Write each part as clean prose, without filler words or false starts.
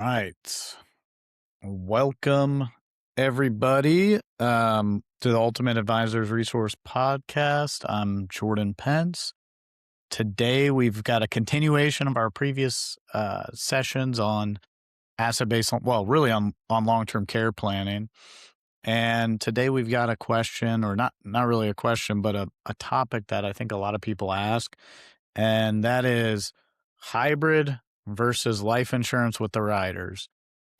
All right. Welcome everybody to the Ultimate Advisors Resource Podcast. I'm Jordan Pence. Today we've got a continuation of our previous sessions on asset-based, well, really on long-term care planning. And today we've got a question, or not really a question, but a topic that I think a lot of people ask, and that is hybrid versus life insurance with the riders.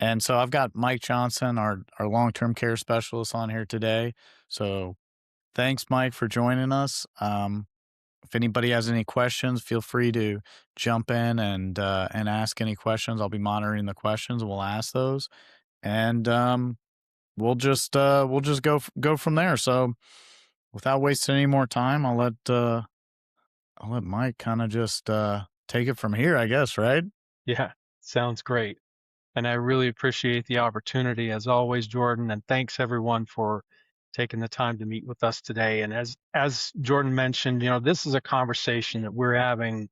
And so I've got Mike Johnson, our long-term care specialist, on here today. So thanks, Mike, for joining us. If anybody has any questions, feel free to jump in and ask any questions. I'll be monitoring the questions. We'll ask those, and we'll just go from there. So without wasting any more time, I'll let Mike kind of just take it from here, I guess, right? Yeah, sounds great. And I really appreciate the opportunity as always, Jordan, and thanks everyone for taking the time to meet with us today. And as Jordan mentioned, this is a conversation that we're having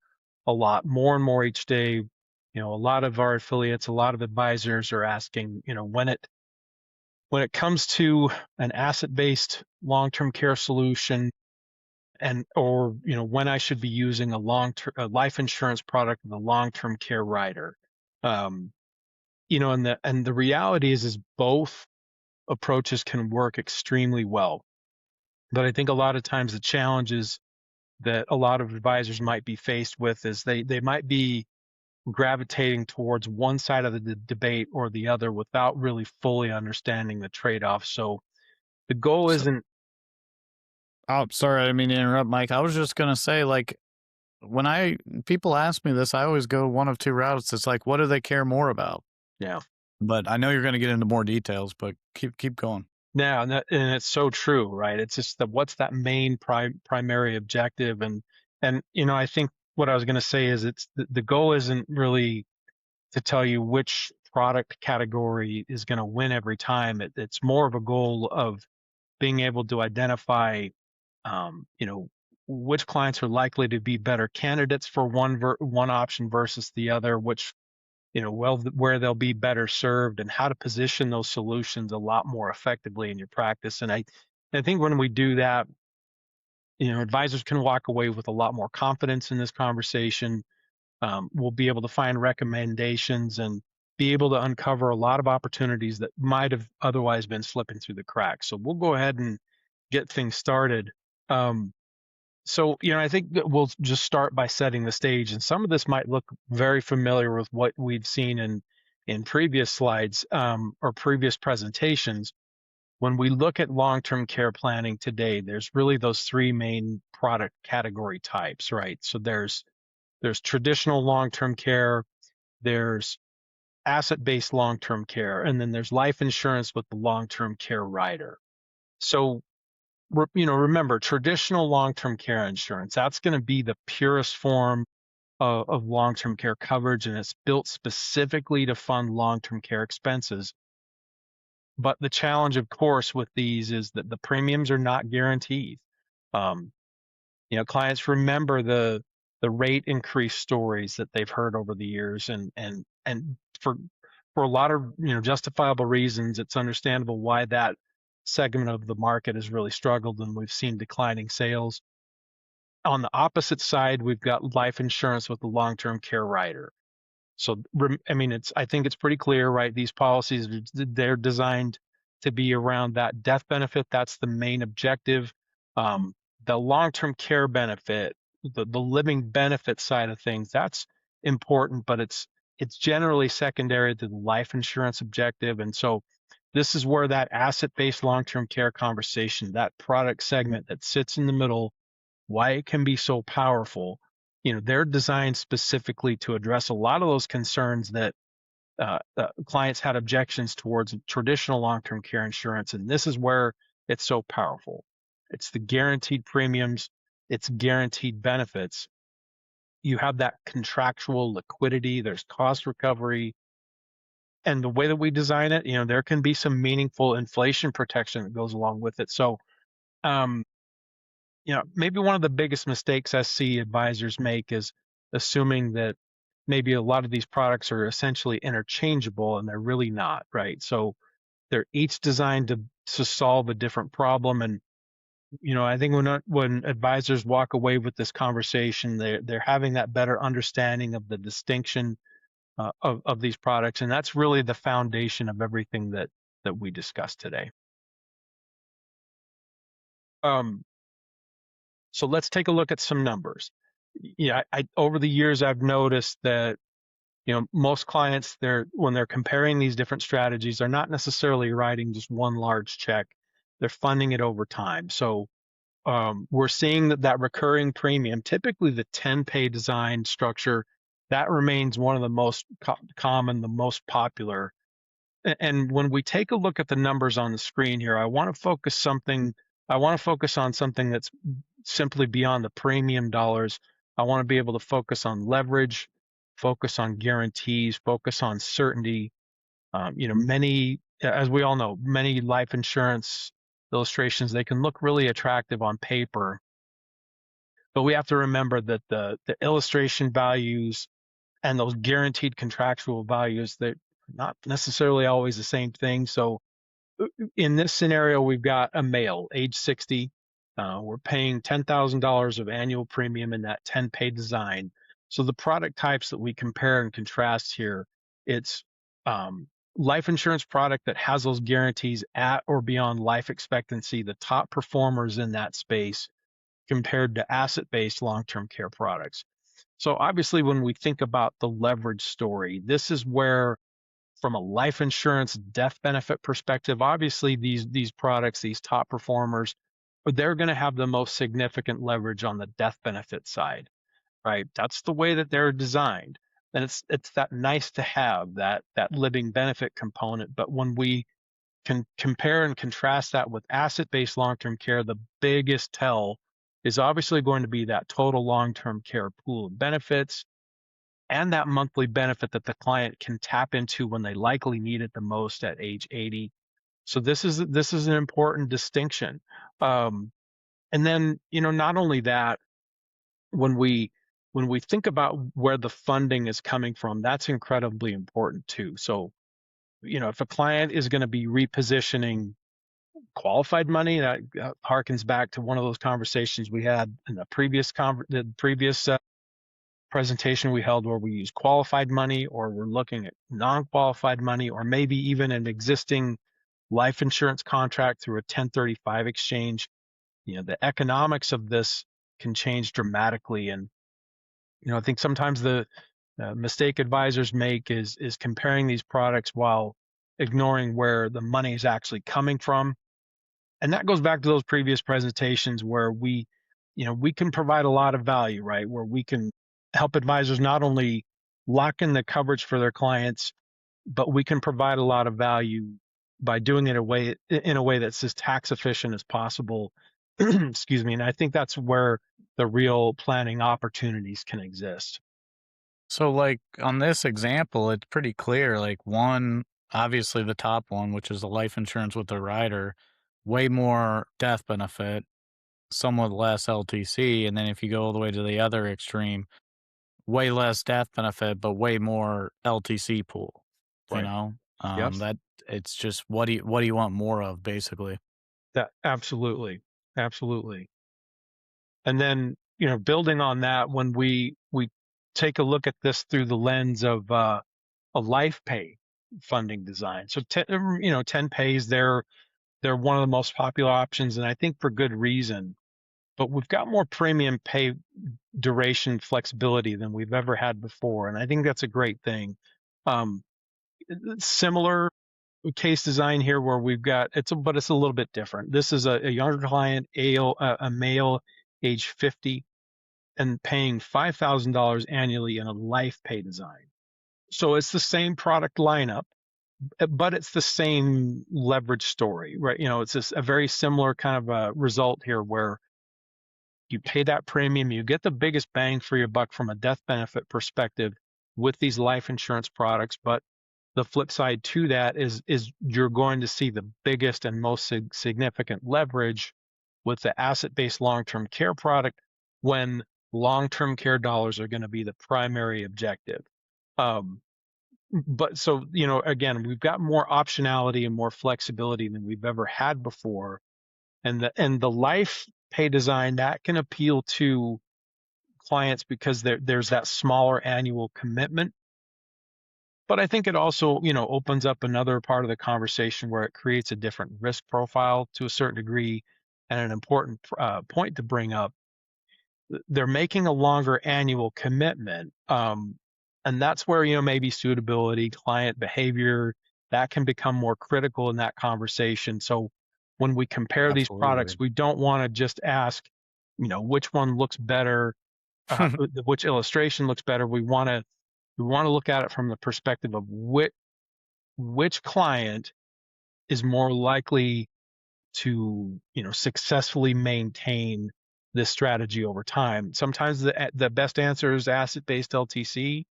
a lot more and more each day. A lot of our affiliates, a lot of advisors are asking, when it comes to an asset-based long-term care solution and or when I should be using a life insurance product with a long-term care rider. Um, and the reality is both approaches can work extremely well. But I think a lot of times the challenges that a lot of advisors might be faced with is they might be gravitating towards one side of the debate or the other without really fully understanding the trade-offs. So the goal So, isn't. oh, sorry, I didn't mean to interrupt, Mike. I was just gonna say, like, when people ask me this, I always go one of two routes. It's like, what do they care more about? Yeah. But I know you're gonna get into more details, but keep going. Yeah, and it's so true, right? It's just that what's that main primary objective, and I think what I was going to say is it's the goal isn't really to tell you which product category is going to win every time. It's more of a goal of being able to identify, um, you know, which clients are likely to be better candidates for one option versus the other, which where they'll be better served and how to position those solutions a lot more effectively in your practice. And I think when we do that, advisors can walk away with a lot more confidence in this conversation. We'll be able to find recommendations and be able to uncover a lot of opportunities that might have otherwise been slipping through the cracks. So we'll go ahead and get things started. I think that we'll just start by setting the stage, and some of this might look very familiar with what we've seen in previous slides or previous presentations. When we look at long-term care planning today, there's really those three main product category types, right? So there's traditional long-term care, there's asset-based long-term care, and then there's life insurance with the long-term care rider. So remember, traditional long-term care insurance, that's going to be the purest form of long-term care coverage, and it's built specifically to fund long-term care expenses. But the challenge, of course, with these is that the premiums are not guaranteed. Um, Clients remember the rate increase stories that they've heard over the years, and for a lot of justifiable reasons, it's understandable why that segment of the market has really struggled, and we've seen declining sales. On the opposite side, we've got life insurance with the long-term care rider. So, I think it's pretty clear, right? These policies, they're designed to be around that death benefit. That's the main objective. The long-term care benefit, the living benefit side of things, that's important, but it's generally secondary to the life insurance objective. And so this is where that asset-based long-term care conversation, that product segment that sits in the middle, why it can be so powerful. They're designed specifically to address a lot of those concerns that clients had objections towards traditional long-term care insurance, and this is where it's so powerful. It's the guaranteed premiums, it's guaranteed benefits. You have that contractual liquidity, there's cost recovery, and the way that we design it, there can be some meaningful inflation protection that goes along with it. So, um, maybe one of the biggest mistakes I see advisors make is assuming that maybe a lot of these products are essentially interchangeable, and they're really not, right? So they're each designed to solve a different problem. And I think when advisors walk away with this conversation, they're having that better understanding of the distinction of these products, and that's really the foundation of everything that we discussed today. Um, so let's take a look at some numbers. Yeah, I over the years I've noticed that most clients, when they're comparing these different strategies, they're not necessarily writing just one large check. They're funding it over time. So we're seeing that recurring premium, typically the 10-pay design structure, that remains one of the most common, the most popular. And when we take a look at the numbers on the screen here, I want to focus on something that's simply beyond the premium dollars. I want to be able to focus on leverage, focus on guarantees, focus on certainty. As we all know, many life insurance illustrations, they can look really attractive on paper, but we have to remember that the illustration values and those guaranteed contractual values, they're not necessarily always the same thing. So in this scenario, we've got a male, age 60. We're paying $10,000 of annual premium in that 10-pay design. So the product types that we compare and contrast here, it's life insurance product that has those guarantees at or beyond life expectancy, the top performers in that space, compared to asset-based long-term care products. So obviously, when we think about the leverage story, this is where, from a life insurance death benefit perspective, obviously these products, these top performers, they're going to have the most significant leverage on the death benefit side, right? That's the way that they're designed. And it's that nice to have that living benefit component. But when we can compare and contrast that with asset-based long-term care, the biggest tell is obviously going to be that total long-term care pool of benefits and that monthly benefit that the client can tap into when they likely need it the most at age 80. So this is an important distinction. And then, not only that, when we think about where the funding is coming from, that's incredibly important too. So, if a client is going to be repositioning qualified money, that harkens back to one of those conversations we had in the previous presentation we held, where we use qualified money, or we're looking at non-qualified money, or maybe even an existing life insurance contract through a 1035 exchange. The economics of this can change dramatically. And I think sometimes the mistake advisors make is comparing these products while ignoring where the money is actually coming from. And that goes back to those previous presentations where we can provide a lot of value, right? Where we can help advisors not only lock in the coverage for their clients, but we can provide a lot of value by doing it in a way that's as tax efficient as possible. Excuse me. And I think that's where the real planning opportunities can exist. So, like on this example, it's pretty clear. Like, one, obviously the top one, which is the life insurance with the rider, way more death benefit, somewhat less LTC. And then if you go all the way to the other extreme, way less death benefit, but way more LTC pool, Right. Yep. that it's just what do you want more of, basically? That absolutely. Absolutely. And then, building on that, when we take a look at this through the lens of a life pay funding design. So 10 pays, they're one of the most popular options, and I think for good reason. But we've got more premium pay duration flexibility than we've ever had before, and I think that's a great thing. Um, Similar case design here, where we've got but it's a little bit different. This is a younger client, a male, age 50, and paying $5,000 annually in a life pay design. So it's the same product lineup, but it's the same leverage story, right? It's just a very similar kind of a result here, where you pay that premium, you get the biggest bang for your buck from a death benefit perspective with these life insurance products. But the flip side to that is you're going to see the biggest and most significant leverage with the asset-based long-term care product, when long-term care dollars are going to be the primary objective. Um, but so, again, we've got more optionality and more flexibility than we've ever had before. And the life pay design that can appeal to clients because there's that smaller annual commitment. But I think it also, opens up another part of the conversation where it creates a different risk profile to a certain degree. And an important point to bring up, they're making a longer annual commitment. And that's where, maybe suitability, client behavior, that can become more critical in that conversation. So when we compare these products, Absolutely. we don't want to just ask, which one looks better, which illustration looks better. We want to look at it from the perspective of which client is more likely to successfully maintain this strategy over time. Sometimes the best answer is asset-based LTC.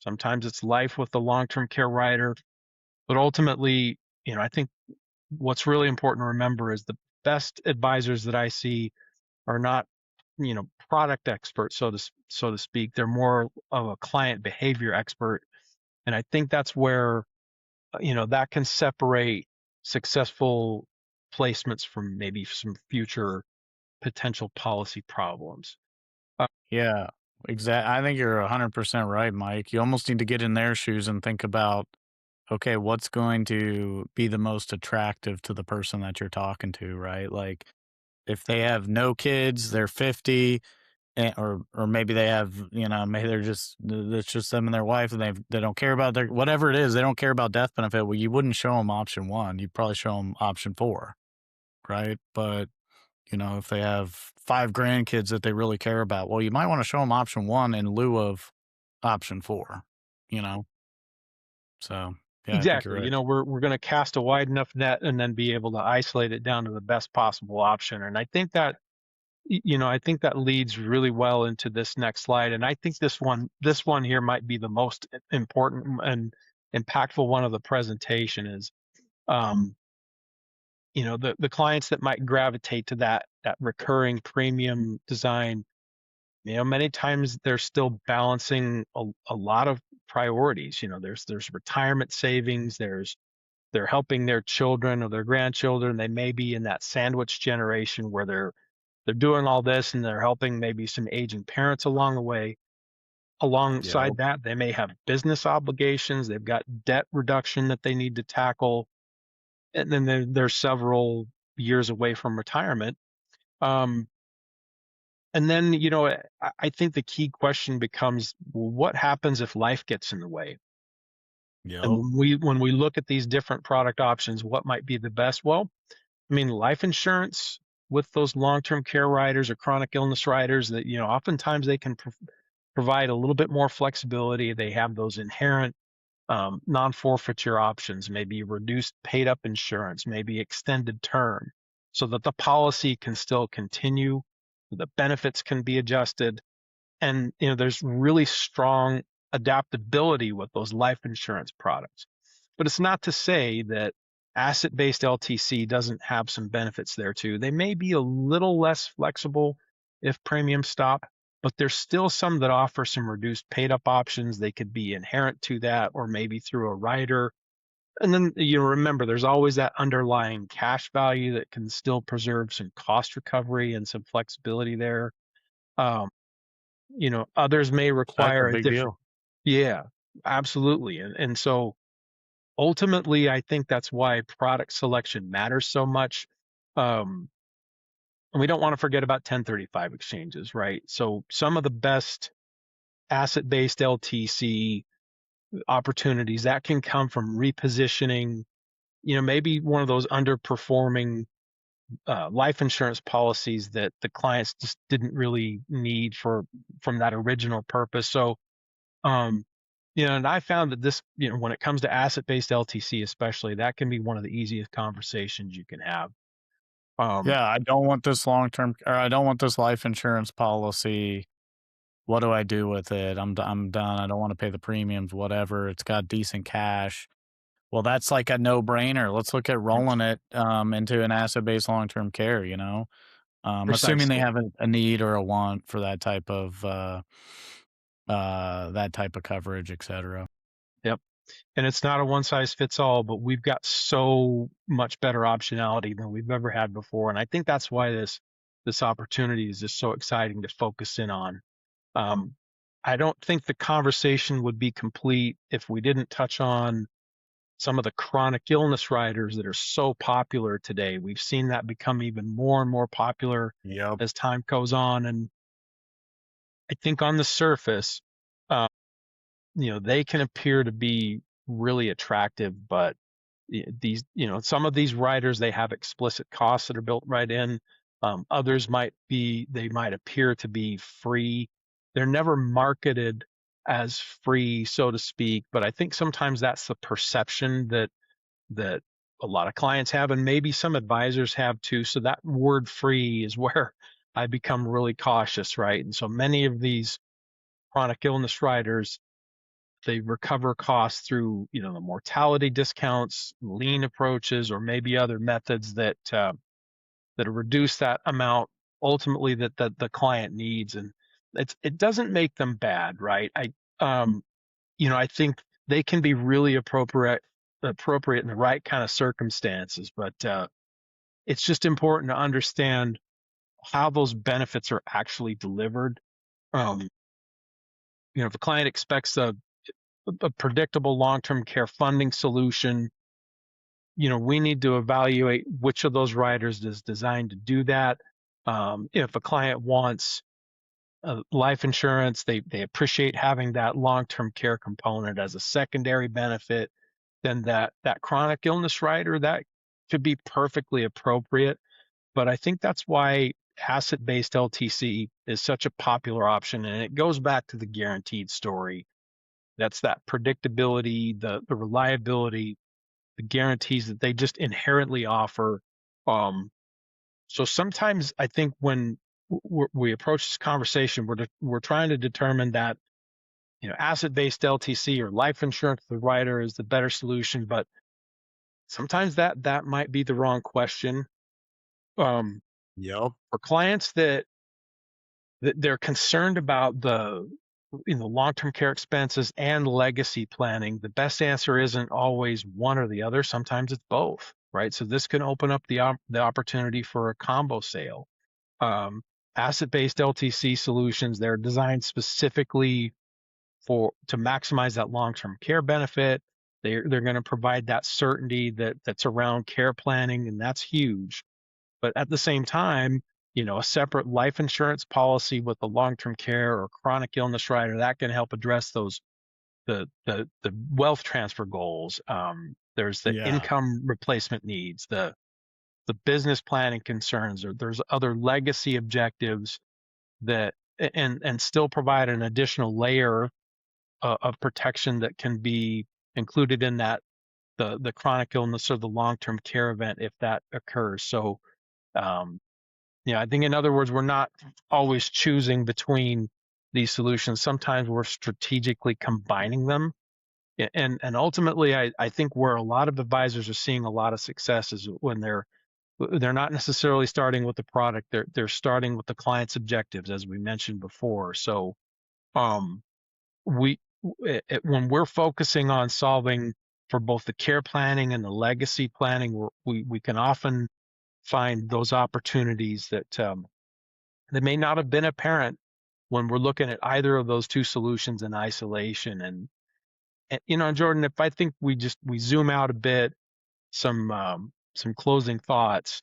Sometimes it's life with the long-term care rider. But ultimately, I think what's really important to remember is the best advisors that I see are not product experts, so to speak. They're more of a client behavior expert, and I think that's where that can separate successful placements from maybe some future potential policy problems. Uh, Yeah, exactly. I think you're 100% right, Mike. You almost need to get in their shoes and think about, okay, what's going to be the most attractive to the person that you're talking to, right? Like if they have no kids, they're 50, or maybe they have, maybe they're just it's just them and their wife, and they don't care about their whatever it is, they don't care about death benefit. Well, you wouldn't show them option one. You'd probably show them option four, right? But if they have five grandkids that they really care about, well, you might want to show them option one in lieu of option four, you know? So, yeah, I think you're exactly. right. We're going to cast a wide enough net and then be able to isolate it down to the best possible option. And I think that I think that leads really well into this next slide. And I think this one here might be the most important and impactful one of the presentation is, um, the clients that might gravitate to that recurring premium design. Many times they're still balancing a lot of priorities. There's retirement savings, they're helping their children or their grandchildren. They may be in that sandwich generation where they're doing all this and they're helping maybe some aging parents along the way. Yep. Alongside that, they may have business obligations, they've got debt reduction that they need to tackle, and then they're several years away from retirement. Um, and then, I think the key question becomes, well, what happens if life gets in the way? And Yep. when we look at these different product options, what might be the best? Well, I mean, life insurance with those long-term care riders or chronic illness riders that, oftentimes they can provide a little bit more flexibility. They have those inherent non-forfeiture options, maybe reduced paid up insurance, maybe extended term, so that the policy can still continue, the benefits can be adjusted, and there's really strong adaptability with those life insurance products. But it's not to say that asset-based LTC doesn't have some benefits there too. They may be a little less flexible if premiums stop, but there's still some that offer some reduced paid up options. They could be inherent to that or maybe through a rider. And then remember, there's always that underlying cash value that can still preserve some cost recovery and some flexibility there. Um, Others may That's a require a big different. deal. Yeah, absolutely. And so ultimately, I think that's why product selection matters so much. Um, and we don't want to forget about 1035 exchanges, right? So some of the best asset-based LTC opportunities that can come from repositioning, maybe one of those underperforming life insurance policies that the clients just didn't really need from that original purpose. So, um, and I found that this, when it comes to asset-based LTC, especially, that can be one of the easiest conversations you can have. Um, Yeah, I don't want this long-term, or I don't want this life insurance policy. What do I do with it? I'm done. I don't want to pay the premiums, whatever. It's got decent cash. Well, that's like a no-brainer. Let's look at yeah, rolling it into an asset-based long-term care, assuming they precisely. have a need or a want for that type of that type of coverage, et cetera. Yep. And it's not a one size fits all, but we've got so much better optionality than we've ever had before. And I think that's why this opportunity is just so exciting to focus in on. Um, I don't think the conversation would be complete if we didn't touch on some of the chronic illness riders that are so popular today. We've seen that become even more and more popular Yep. as time goes on. And I think on the surface, uh, they can appear to be really attractive, but these, some of these riders, they have explicit costs that are built right in. Others they might appear to be free. They're never marketed as free, so to speak, but I think sometimes that's the perception that a lot of clients have, and maybe some advisors have too. So that word free is where I become really cautious, right? And so many of these chronic illness riders, they recover costs through, the mortality discounts, lean approaches, or maybe other methods that reduce that amount ultimately that the client needs. And it doesn't make them bad, right? I think they can be really appropriate in the right kind of circumstances, but it's just important to understand how those benefits are actually delivered. Um, if a client expects a predictable long-term care funding solution, we need to evaluate which of those riders is designed to do that. If a client wants life insurance, they appreciate having that long-term care component as a secondary benefit, then that chronic illness rider, that could be perfectly appropriate. But I think that's why asset-based LTC is such a popular option, and it goes back to the guaranteed story. That's that predictability, the reliability, the guarantees that they just inherently offer. Um, so sometimes I think when we approach this conversation, we're trying to determine that asset-based LTC or life insurance the rider is the better solution, but sometimes that might be the wrong question. Um, Yep. for clients that they're concerned about the long-term care expenses and legacy planning, the best answer isn't always one or the other. Sometimes it's both, right? So this can open up the opportunity for a combo sale. Um, Asset-based LTC solutions, they're designed specifically to maximize that long-term care benefit. They're going to provide that certainty that's around care planning, and that's huge. But at the same time, a separate life insurance policy with a long-term care or chronic illness rider that can help address those the wealth transfer goals. There's the Yeah. income replacement needs, the business planning concerns, or there's other legacy objectives that and still provide an additional layer of protection that can be included in that the chronic illness or the long-term care event if that occurs. So um, I think in other words, we're not always choosing between these solutions. Sometimes we're strategically combining them. And ultimately, I think where a lot of advisors are seeing a lot of success is when they're not necessarily starting with the product. They're starting with the client's objectives, as we mentioned before. So um, we when we're focusing on solving for both the care planning and the legacy planning, we can often find those opportunities that may not have been apparent when we're looking at either of those two solutions in isolation. And Jordan, if I think we zoom out a bit, some closing thoughts.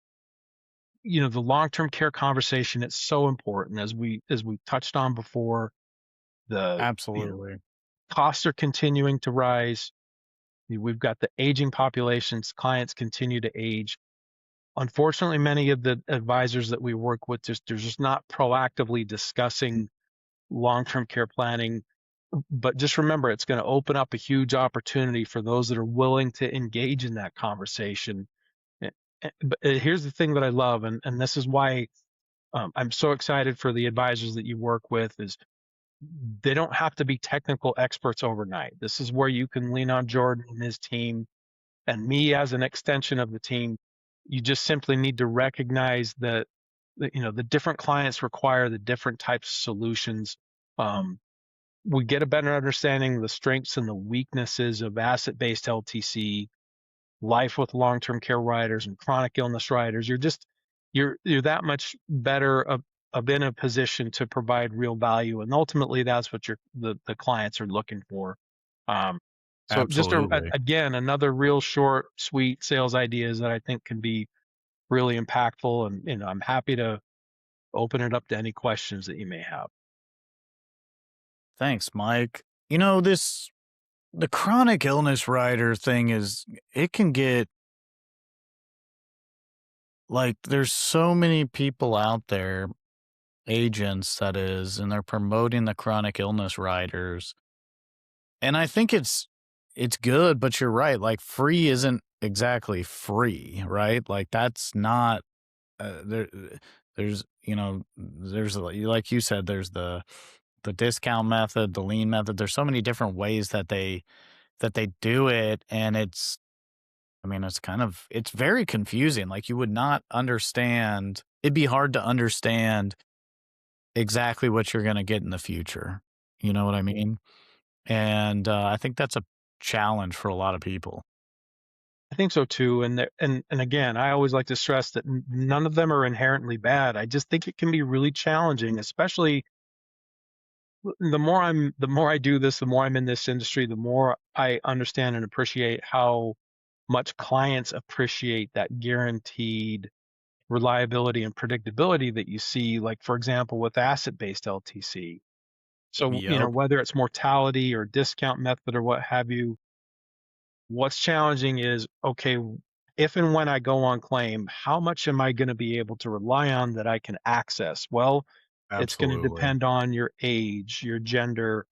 The long-term care conversation, it's so important as we touched on before. The Absolutely. costs are continuing to rise. We've got the aging populations, clients continue to age. Unfortunately, many of the advisors that we work with they're just not proactively discussing long-term care planning. But just remember, it's going to open up a huge opportunity for those that are willing to engage in that conversation. But here's the thing that I love, and this is why I'm so excited for the advisors that you work with, is they don't have to be technical experts overnight. This is where you can lean on Jordan and his team and me as an extension of the team. You just simply need to recognize that the different clients require the different types of solutions. Um, we get a better understanding of the strengths and the weaknesses of asset-based LTC, life with long-term care riders and chronic illness riders. You're that much better of in a position to provide real value, and ultimately that's what the clients are looking for. Um, so just Absolutely. again, another real short, sweet sales ideas that I think can be really impactful, and I'm happy to open it up to any questions that you may have. Thanks, Mike. The chronic illness rider thing it can get like, there's so many people out there, agents that is, and they're promoting the chronic illness riders. And I think it's good, but you're right. Like, free isn't exactly free, right? Like, that's not there. There's there's like you said, there's the discount method, the lean method. There's so many different ways that they do it, and it's very confusing. Like, you would not understand. It'd be hard to understand exactly what you're going to get in the future. You know what I mean? And I think that's a challenge for a lot of people. I think so too. And again, I always like to stress that none of them are inherently bad. I just think it can be really challenging, especially the more I do this, the more I'm in this industry, the more I understand and appreciate how much clients appreciate that guaranteed reliability and predictability that you see, like for example, with asset-based LTC. So, Yep. whether it's mortality or discount method or what have you, what's challenging is, okay, if and when I go on claim, how much am I going to be able to rely on that I can access? Well, it's going to Absolutely. depend on your age, your gender,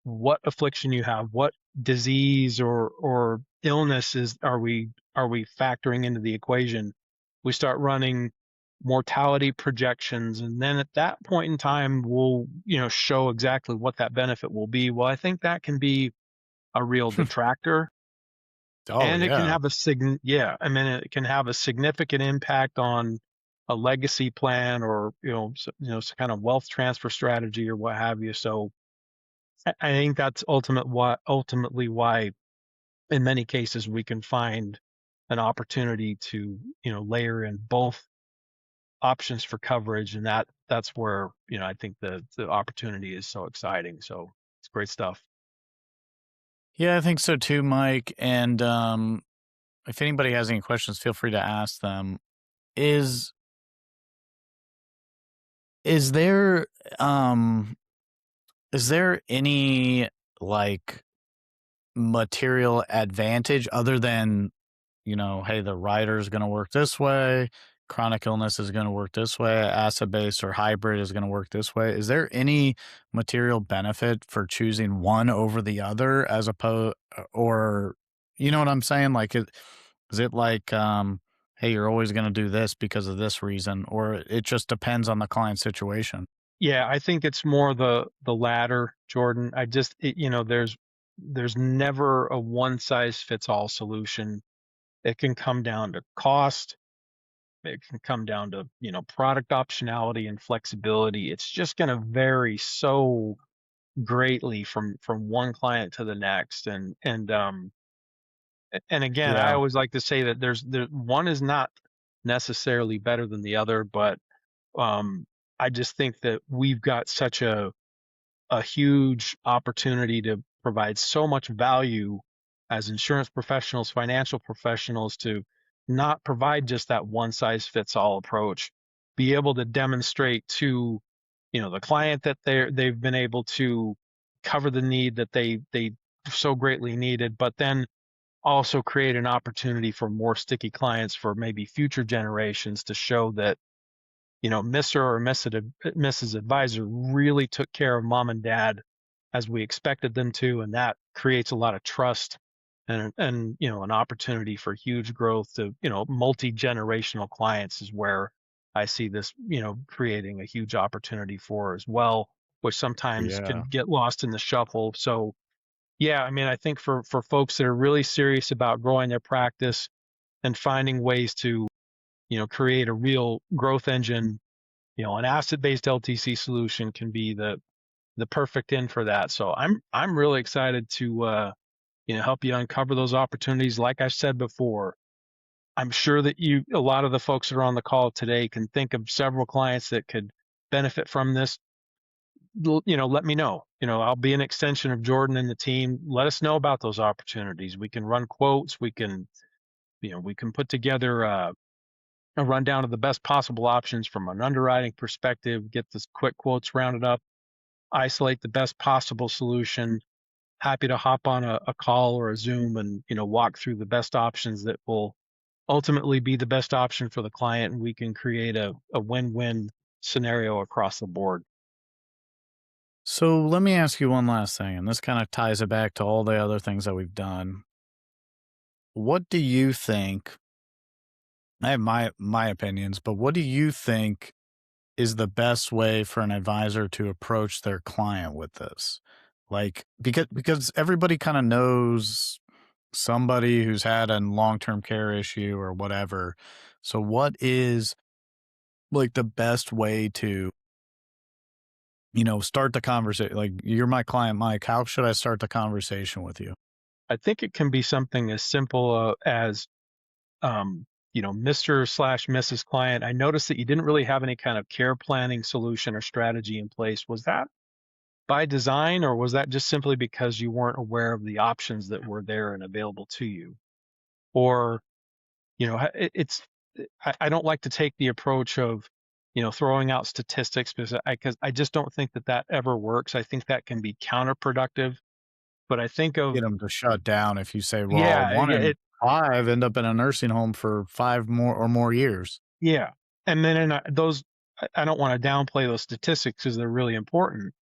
what affliction you have, what disease or illnesses are we factoring into the equation. We start running mortality projections, and then at that point in time, we'll show exactly what that benefit will be. Well, I think that can be a real detractor, Oh, and it can yeah. have yeah, I mean, it can have a significant impact on a legacy plan, or some kind of wealth transfer strategy or what have you. So I think that's ultimately why in many cases we can find an opportunity to layer in both options for coverage, and that's where I think the opportunity is so exciting. So it's great stuff. Yeah, I think so too, Mike. And if anybody has any questions, feel free to ask them. Is is there um is there any, like, material advantage other than, hey, the rider is going to work this way, chronic illness is going to work this way, asset based or hybrid is going to work this way? Is there any material benefit for choosing one over the other, as opposed, or, you know what I'm saying? Like, is it like, hey, you're always going to do this because of this reason, or it just depends on the client situation? Yeah, I think it's more the latter, Jordan. There's never a one size fits all solution. It can come down to cost. It can come down to, product optionality and flexibility. It's just going to vary so greatly from one client to the next. And again, I Yeah. always like to say that there one is not necessarily better than the other, but um, I just think that we've got such a huge opportunity to provide so much value as insurance professionals, financial professionals, to not provide just that one size fits all approach, be able to demonstrate to, the client that they've been able to cover the need that they so greatly needed, but then also create an opportunity for more sticky clients for maybe future generations to show that Mr. or Mrs. Advisor really took care of mom and dad as we expected them to, and that creates a lot of trust and an opportunity for huge growth to multi-generational clients is where I see this creating a huge opportunity for as well, which sometimes Yeah. can get lost in the shuffle. So yeah, I mean, I think for folks that are really serious about growing their practice and finding ways to create a real growth engine, an asset-based LTC solution can be the perfect in for that. So I'm really excited to help you uncover those opportunities. Like I said before, I'm sure that a lot of the folks that are on the call today can think of several clients that could benefit from this. Let me know. I'll be an extension of Jordan and the team. Let us know about those opportunities. We can run quotes. We can put together a rundown of the best possible options from an underwriting perspective, get the quick quotes rounded up, isolate the best possible solution. Happy to hop on a call or a Zoom and walk through the best options that will ultimately be the best option for the client, and we can create a win-win scenario across the board. So let me ask you one last thing, and this kind of ties it back to all the other things that we've done. What do you think? I have my opinions, but what do you think is the best way for an advisor to approach their client with this? Like because everybody kind of knows somebody who's had a long-term care issue or whatever. So what is like the best way to, start the conversation? Like you're my client, Mike. How should I start the conversation with you? I think it can be something as simple as Mr./Mrs. Client, I noticed that you didn't really have any kind of care planning solution or strategy in place. Was that by design, or was that just simply because you weren't aware of the options that were there and available to you? Or, it's I don't like to take the approach of, throwing out statistics because I just don't think that that ever works. I think that can be counterproductive. But I think Get of, them to shut down if you say, well, yeah, one yeah, in five end up in a nursing home for 5 more years. yeah. And then I don't want to downplay those statistics because they're really important.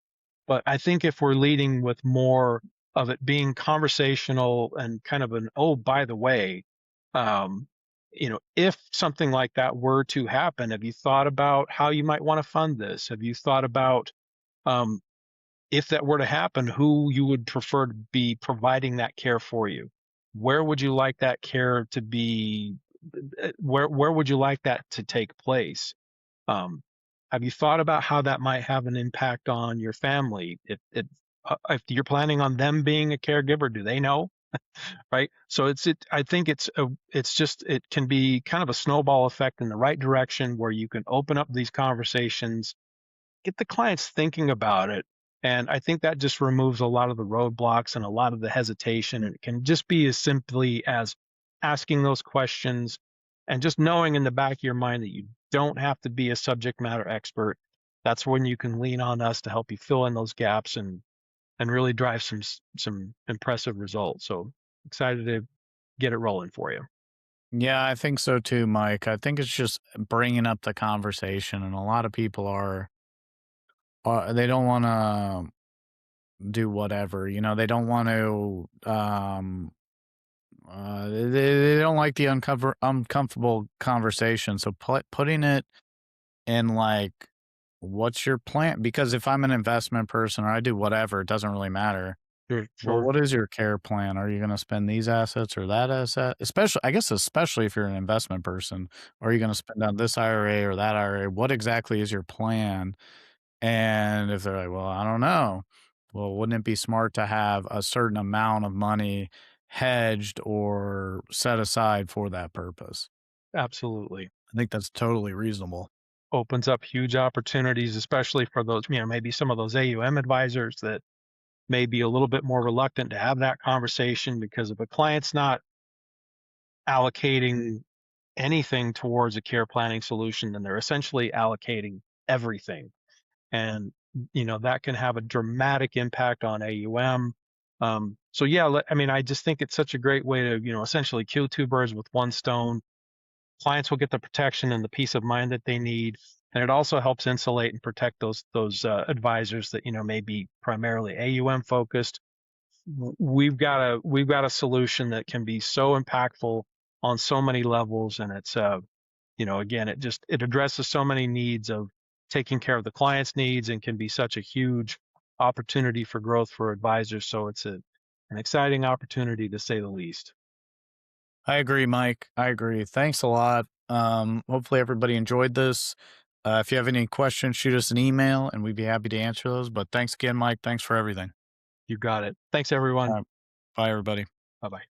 But I think if we're leading with more of it being conversational and kind of oh, by the way, um, if something like that were to happen, have you thought about how you might want to fund this? Have you thought about, um, if that were to happen, who you would prefer to be providing that care for you? Where would you like that care to be? Where would you like that to take place? Um, have you thought about how that might have an impact on your family? If you're planning on them being a caregiver, do they know? Right. So I think it can be kind of a snowball effect in the right direction where you can open up these conversations, get the clients thinking about it. And I think that just removes a lot of the roadblocks and a lot of the hesitation. And it can just be as simply as asking those questions and just knowing in the back of your mind that you don't have to be a subject matter expert. That's when you can lean on us to help you fill in those gaps and really drive some impressive results. So excited to get it rolling for you. Yeah, I think so too, Mike. I think it's just bringing up the conversation, and a lot of people they don't want to do whatever, they don't want to, they don't like the uncomfortable conversation. So putting it in like, what's your plan? Because if I'm an investment person or I do whatever, it doesn't really matter. Sure, Well, sure. what is your care plan? Are you going to spend these assets or that asset? Especially if you're an investment person, are you going to spend on this IRA or that IRA? What exactly is your plan? And if they're like, well, I don't know. Well, wouldn't it be smart to have a certain amount of money hedged or set aside for that purpose? Absolutely. I think that's totally reasonable. Opens up huge opportunities, especially for those, maybe some of those AUM advisors that may be a little bit more reluctant to have that conversation because if a client's not allocating anything towards a care planning solution, then they're essentially allocating everything. And, that can have a dramatic impact on AUM. So yeah, I just think it's such a great way to, essentially kill two birds with one stone. Clients will get the protection and the peace of mind that they need, and it also helps insulate and protect those advisors that may be primarily AUM focused. We've got a solution that can be so impactful on so many levels, and it's again, it addresses so many needs of taking care of the client's needs and can be such a huge opportunity for growth for advisors. So it's an exciting opportunity to say the least. I agree, Mike. I agree. Thanks a lot. Hopefully everybody enjoyed this. If you have any questions, shoot us an email and we'd be happy to answer those. But thanks again, Mike. Thanks for everything. You got it. Thanks, everyone. Bye, everybody. Bye bye.